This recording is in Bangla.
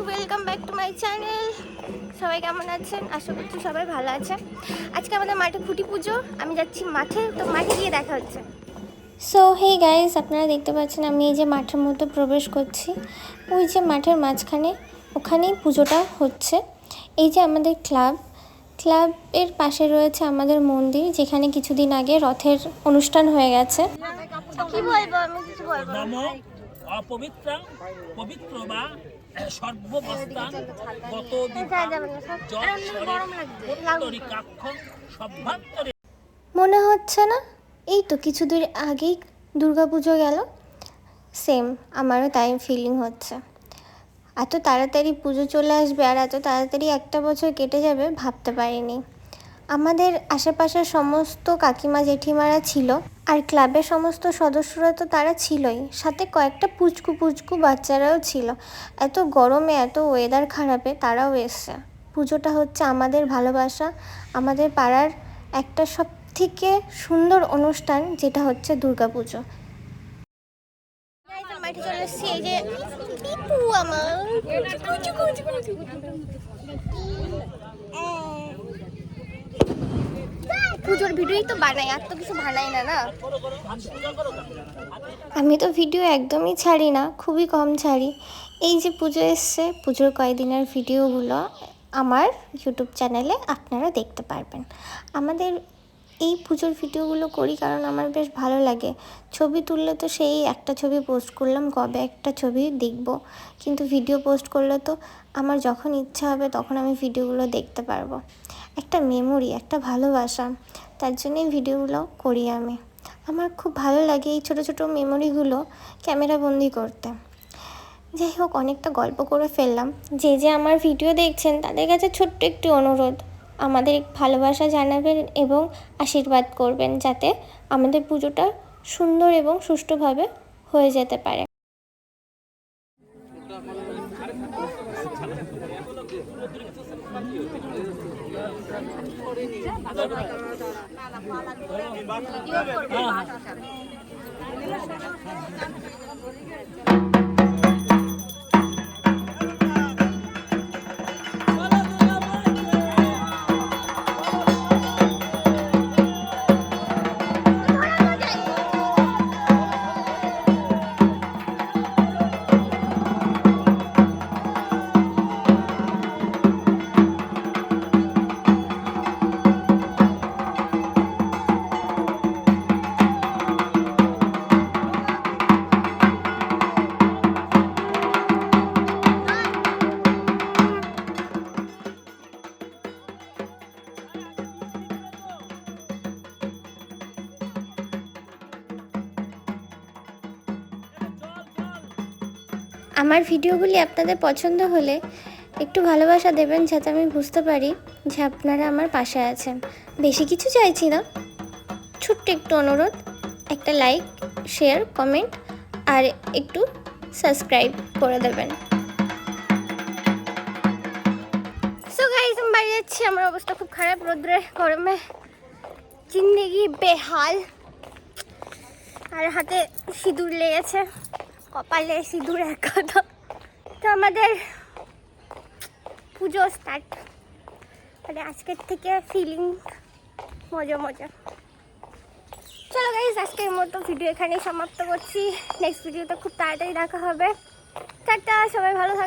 Welcome back to my channel. সবাই কেমন আছেন? আশা করছি সবাই ভালো আছে। আজকে আমাদের মাঠে খুঁটি পুজো, আমি যাচ্ছি মাঠে, তো মাঠে গিয়ে দেখা হচ্ছে। সো হে গাইস, আপনারা দেখতে পাচ্ছেন আমি এই যে মাঠের মধ্যে প্রবেশ করছি। ওই যে মাঠের মাঝখানে ওখানেই পুজোটা হচ্ছে। এই যে আমাদের ক্লাবের পাশে রয়েছে আমাদের মন্দির, যেখানে কিছুদিন আগে রথের অনুষ্ঠান হয়ে গেছে। কি বলবো, আমি কিছু বলবো না। অপবিত্রাং পবিত্র বা সর্ববস্থান গত মনে হচ্ছে না এই তো কিছু দূর আগেই দুর্গাপুজো গেল। সেম আমারও তাই ফিলিং হচ্ছে। এত তাড়াতাড়ি পুজো চলে আসবে আর এত তাড়াতাড়ি একটা বছর কেটে যাবে ভাবতে পারিনি। আমাদের আশেপাশের সমস্ত কাকিমা জেঠিমারা ছিল, আর ক্লাবের সমস্ত সদস্যরা তো তারা ছিলই, সাথে কয়েকটা পুচকু বাচ্চারাও ছিল। এত গরমে এত ওয়েদার খারাপে তারাও এসছে। পুজোটা হচ্ছে আমাদের ভালোবাসা, আমাদের পাড়ার একটা সব থেকে সুন্দর অনুষ্ঠান, যেটা হচ্ছে দুর্গাপুজো। মাঠে চলে এসেছি, এই যে পিপু আমার পুজোর ভিডিওই তো বানাই, আর তো কিছু বানাই না। আমি তো ভিডিও একদমই ছাড়ি না, খুবই কম ছাড়ি। এই যে পুজো এসছে, পুজোর কয়েকদিনের ভিডিওগুলো আমার ইউটিউব চ্যানেলে আপনারা দেখতে পারবেন। আমাদের এই পুজোর ভিডিওগুলো করি কারণ আমার বেশ ভালো লাগে। ছবি তুললে তো সেই একটা ছবি পোস্ট করলাম, কবে একটা ছবি দেখব, কিন্তু ভিডিও পোস্ট করলে তো আমার যখন ইচ্ছা হবে তখন আমি ভিডিওগুলো দেখতে পারবো। একটা মেমোরি, একটা ভালোবাসা, তার জন্যই ভিডিওগুলো করি আমি। আমার খুব ভালো লাগে এই ছোটো ছোটো মেমোরিগুলো ক্যামেরা বন্দি করতে। যাই হোক, অনেকটা গল্প করে ফেললাম। যে আমার ভিডিও দেখছেন তাদের কাছে ছোট্ট একটি অনুরোধ, আমাদের ভালোবাসা জানাবেন এবং আশীর্বাদ করবেন, যাতে আমাদের পুজোটা সুন্দর এবং সুষ্ঠুভাবে হয়ে যেতে পারে। আমার ভিডিওগুলি আপনাদের পছন্দ হলে একটু ভালোবাসা দেবেন, যাতে আমি বুঝতে পারি যে আপনারা আমার পাশে আছেন। বেশি কিছু চাইছি না, ছোট্ট একটু অনুরোধ, একটা লাইক, শেয়ার, কমেন্ট আর একটু সাবস্ক্রাইব করে দেবেন। সো গাইস, আমি বাড়ি যাচ্ছি। আমার অবস্থা খুব খারাপ, রোদ্রে গরমে জিন্দেগি বেহাল। আর হাতে সিঁদুর লেগেছে, কপালে সিঁদুর এক কথা। তো আমাদের পুজো স্টার্ট, মানে আজকের থেকে ফিলিং মজা। চলো গাইস, আজকের মতো ভিডিও এখানেই সমাপ্ত করছি। নেক্সট ভিডিওতে খুব তাড়াতাড়ি দেখা হবে। টাটা, সবাই ভালো থাকবে।